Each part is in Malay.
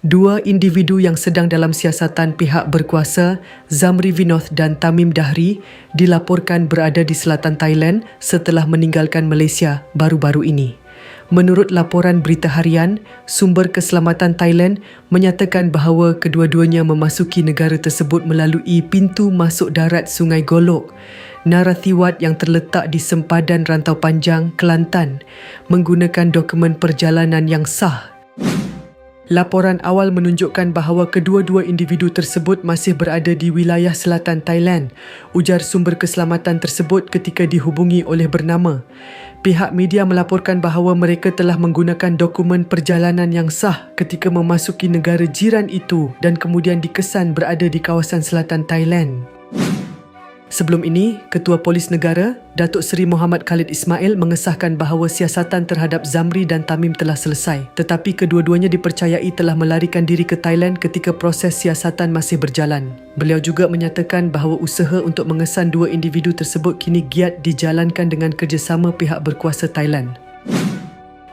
Dua individu yang sedang dalam siasatan pihak berkuasa, Zamri Vinod dan Tamim Dahri, dilaporkan berada di selatan Thailand setelah meninggalkan Malaysia baru-baru ini. Menurut laporan berita harian, sumber keselamatan Thailand menyatakan bahawa kedua-duanya memasuki negara tersebut melalui pintu masuk darat Sungai Golok, Narathiwat yang terletak di sempadan Rantau Panjang, Kelantan, menggunakan dokumen perjalanan yang sah. Laporan awal menunjukkan bahawa kedua-dua individu tersebut masih berada di wilayah selatan Thailand, ujar sumber keselamatan tersebut ketika dihubungi oleh bernama. Pihak media melaporkan bahawa mereka telah menggunakan dokumen perjalanan yang sah ketika memasuki negara jiran itu dan kemudian dikesan berada di kawasan selatan Thailand. Sebelum ini, Ketua Polis Negara, Datuk Seri Muhammad Khalid Ismail mengesahkan bahawa siasatan terhadap Zamri dan Tamim telah selesai, tetapi kedua-duanya dipercayai telah melarikan diri ke Thailand ketika proses siasatan masih berjalan. Beliau juga menyatakan bahawa usaha untuk mengesan dua individu tersebut kini giat dijalankan dengan kerjasama pihak berkuasa Thailand.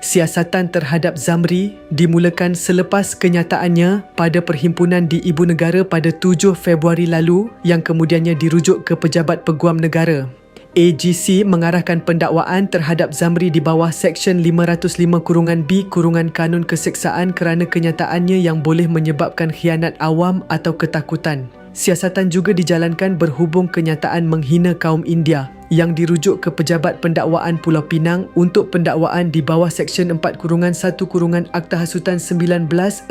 Siasatan terhadap Zamri dimulakan selepas kenyataannya pada perhimpunan di Ibu Negara pada 7 Februari lalu yang kemudiannya dirujuk ke Pejabat Peguam Negara. AGC mengarahkan pendakwaan terhadap Zamri di bawah Seksyen 505(B) Kanun Keseksaan kerana kenyataannya yang boleh menyebabkan khianat awam atau ketakutan. Siasatan juga dijalankan berhubung kenyataan menghina kaum India yang dirujuk ke Pejabat Pendakwaan Pulau Pinang untuk pendakwaan di bawah Seksyen 4(1) Akta Hasutan 1948.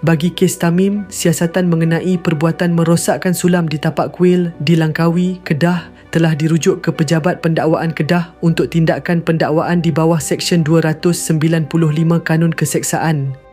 Bagi kes Tamim, siasatan mengenai perbuatan merosakkan sulam di tapak kuil di Langkawi, Kedah telah dirujuk ke Pejabat Pendakwaan Kedah untuk tindakan pendakwaan di bawah Seksyen 295 Kanun Keseksaan.